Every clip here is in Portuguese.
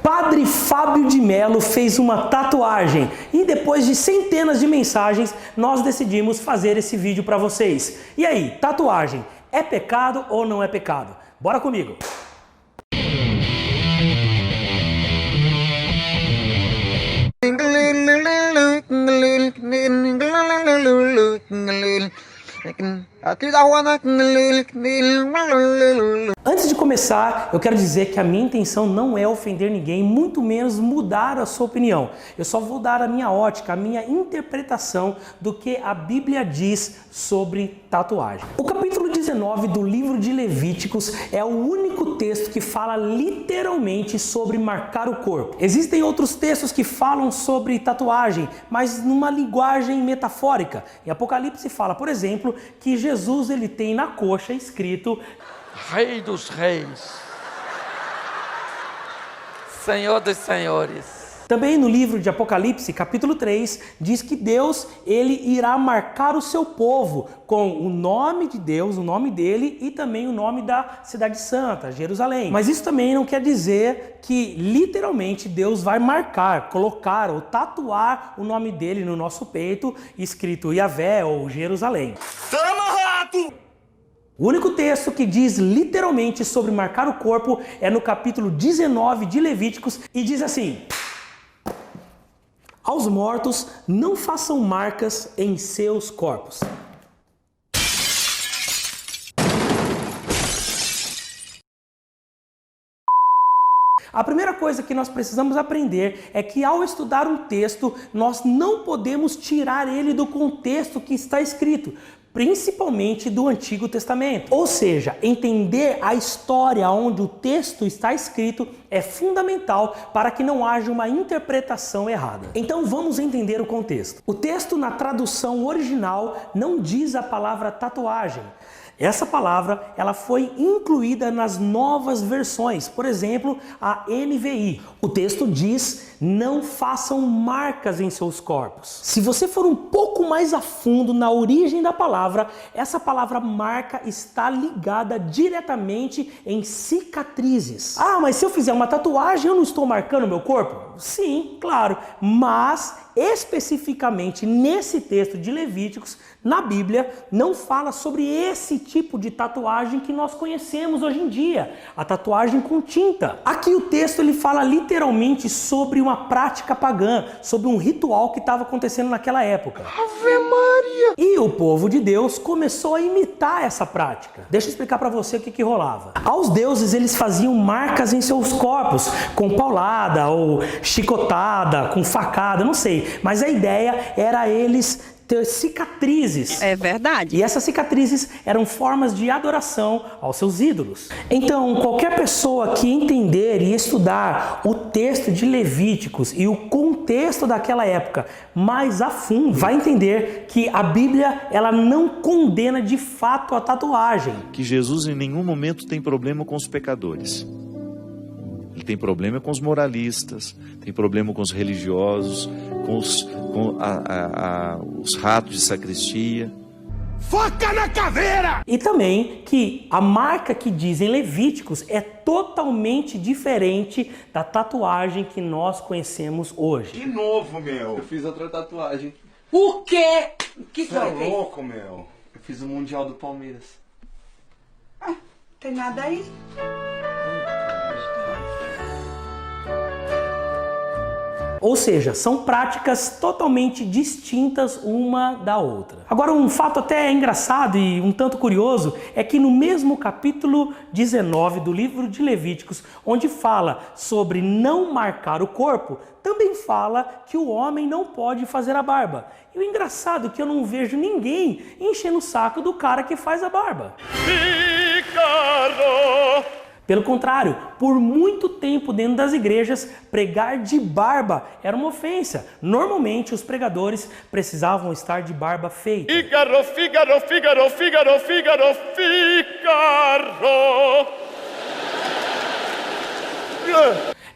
Padre Fábio de Mello fez uma tatuagem e depois de centenas de mensagens, nós decidimos fazer esse vídeo para vocês. E aí, tatuagem é pecado ou não é pecado? Bora comigo! Antes de começar, eu quero dizer que a minha intenção não é ofender ninguém, muito menos mudar a sua opinião. Eu só vou dar a minha ótica, a minha interpretação do que a Bíblia diz sobre tatuagem. O capítulo 19 do livro de Levíticos é o único texto que fala literalmente sobre marcar o corpo. Existem outros textos que falam sobre tatuagem, mas numa linguagem metafórica. Em Apocalipse fala, por exemplo, que Jesus ele tem na coxa escrito Rei dos reis, Senhor dos senhores. Também no livro de Apocalipse, capítulo 3, diz que Deus ele irá marcar o seu povo com o nome de Deus, o nome dele e também o nome da cidade santa, Jerusalém. Mas isso também não quer dizer que literalmente Deus vai marcar, colocar ou tatuar o nome dele no nosso peito, escrito Yahvé ou Jerusalém. Tá amarrado! O único texto que diz literalmente sobre marcar o corpo é no capítulo 19 de Levíticos e diz assim: aos mortos não façam marcas em seus corpos. A primeira coisa que nós precisamos aprender é que ao estudar um texto, nós não podemos tirar ele do contexto que está escrito, principalmente do Antigo Testamento. Ou seja, entender a história onde o texto está escrito é fundamental para que não haja uma interpretação errada. Então vamos entender o contexto. O texto na tradução original não diz a palavra tatuagem. Essa palavra ela foi incluída nas novas versões, por exemplo, a NVI. O texto diz: não façam marcas em seus corpos. Se você for um pouco mais a fundo na origem da palavra, essa palavra marca está ligada diretamente em cicatrizes. Ah, mas se eu fizer uma tatuagem, eu não estou marcando meu corpo? Sim, claro, mas especificamente nesse texto de Levíticos, na Bíblia, não fala sobre esse tipo de tatuagem que nós conhecemos hoje em dia, a tatuagem com tinta. Aqui o texto ele fala literalmente sobre uma prática pagã, sobre um ritual que estava acontecendo naquela época. Ave Maria! E o povo de Deus começou a imitar essa prática. Deixa eu explicar para você o que rolava. Aos deuses eles faziam marcas em seus corpos, com paulada ou chicotada, com facada, não sei. Mas a ideia era eles ter cicatrizes. É verdade. E essas cicatrizes eram formas de adoração aos seus ídolos. Então, qualquer pessoa que entender e estudar o texto de Levíticos e o contexto daquela época mais a fundo, vai entender que a Bíblia ela não condena de fato a tatuagem. Que Jesus em nenhum momento tem problema com os pecadores. Ele tem problema com os moralistas, tem problema com os religiosos, com os ratos de sacristia. Foca na caveira! E também que a marca que diz em Levíticos é totalmente diferente da tatuagem que nós conhecemos hoje. De novo, meu. Eu fiz outra tatuagem. O quê? O que Você é foi? louco, meu. Eu fiz o Mundial do Palmeiras. Ah, tem nada aí? Ou seja, são práticas totalmente distintas uma da outra. Agora, um fato até engraçado e um tanto curioso é que no mesmo capítulo 19 do livro de Levíticos, onde fala sobre não marcar o corpo, também fala que o homem não pode fazer a barba. E o engraçado é que eu não vejo ninguém enchendo o saco do cara que faz a barba. Picaro! Pelo contrário, por muito tempo dentro das igrejas, pregar de barba era uma ofensa. Normalmente os pregadores precisavam estar de barba feita. Fígaro, Fígaro, Fígaro, Fígaro, Fígaro, Fígaro!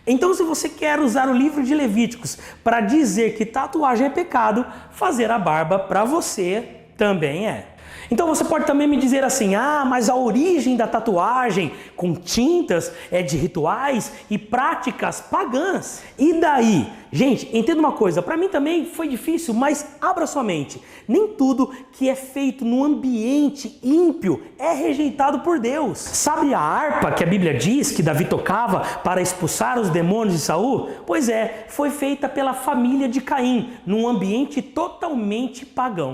Então, se você quer usar o livro de Levíticos para dizer que tatuagem é pecado, fazer a barba para você também é. Então você pode também me dizer assim, mas a origem da tatuagem com tintas é de rituais e práticas pagãs. E daí? Gente, entenda uma coisa, para mim também foi difícil, mas abra sua mente. Nem tudo que é feito no ambiente ímpio é rejeitado por Deus. Sabe a harpa que a Bíblia diz que Davi tocava para expulsar os demônios de Saul? Pois é, foi feita pela família de Caim, num ambiente totalmente pagão.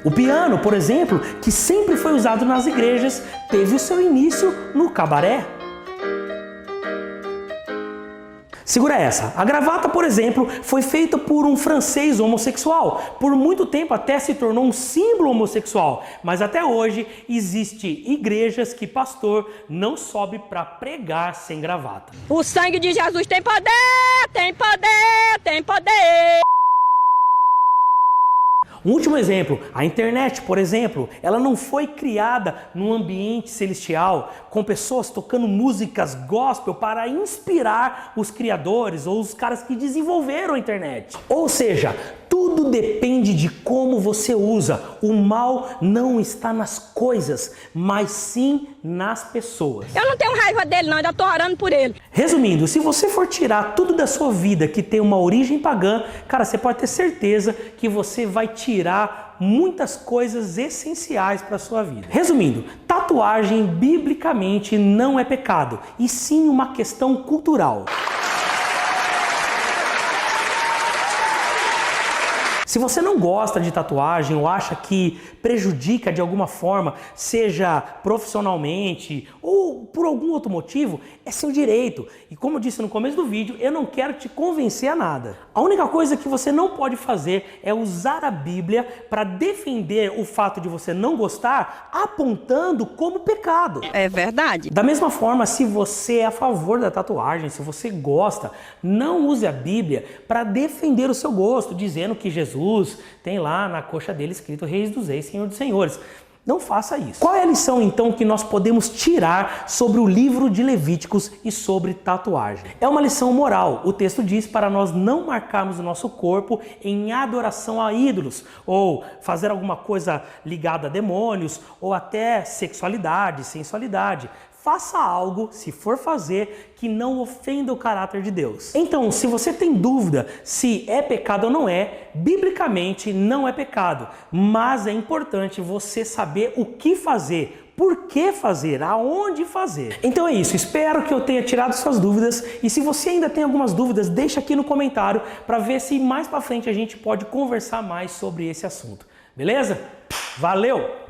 O piano, por exemplo, que sempre foi usado nas igrejas, teve o seu início no cabaré. Segura essa. A gravata, por exemplo, foi feita por um francês homossexual. Por muito tempo até se tornou um símbolo homossexual. Mas até hoje existe igrejas que pastor não sobe para pregar sem gravata. O sangue de Jesus tem poder, tem poder, tem poder. Um último exemplo, a internet, por exemplo, ela não foi criada num ambiente celestial com pessoas tocando músicas gospel para inspirar os criadores ou os caras que desenvolveram a internet. Ou seja, tudo depende de como você usa. O mal não está nas coisas, mas sim nas pessoas. Eu não tenho raiva dele não, ainda estou orando por ele. Resumindo, se você for tirar tudo da sua vida que tem uma origem pagã, cara, você pode ter certeza que você vai tirar muitas coisas essenciais para a sua vida. Resumindo, tatuagem biblicamente não é pecado, e sim uma questão cultural. Se você não gosta de tatuagem ou acha que prejudica de alguma forma, seja profissionalmente ou por algum outro motivo, é seu direito. E como eu disse no começo do vídeo, eu não quero te convencer a nada. A única coisa que você não pode fazer é usar a Bíblia para defender o fato de você não gostar, apontando como pecado. É verdade. Da mesma forma, se você é a favor da tatuagem, se você gosta, não use a Bíblia para defender o seu gosto, dizendo que Jesus tem lá na coxa dele escrito Reis dos Reis, Senhor dos Senhores. Não faça isso. Qual é a lição então que nós podemos tirar sobre o livro de Levíticos e sobre tatuagem? É uma lição moral. O texto diz para nós não marcarmos o nosso corpo em adoração a ídolos, ou fazer alguma coisa ligada a demônios, ou até sexualidade, sensualidade. Faça algo, se for fazer, que não ofenda o caráter de Deus. Então, se você tem dúvida se é pecado ou não é, biblicamente não é pecado. Mas é importante você saber o que fazer, por que fazer, aonde fazer. Então é isso, espero que eu tenha tirado suas dúvidas. E se você ainda tem algumas dúvidas, deixa aqui no comentário para ver se mais para frente a gente pode conversar mais sobre esse assunto. Beleza? Valeu!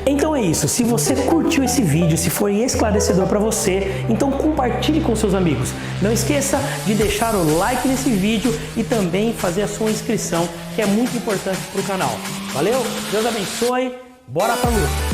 Então é isso, se você curtiu esse vídeo, se foi esclarecedor para você, então compartilhe com seus amigos. Não esqueça de deixar o like nesse vídeo e também fazer a sua inscrição, que é muito importante para o canal. Valeu, Deus abençoe, bora pra luta!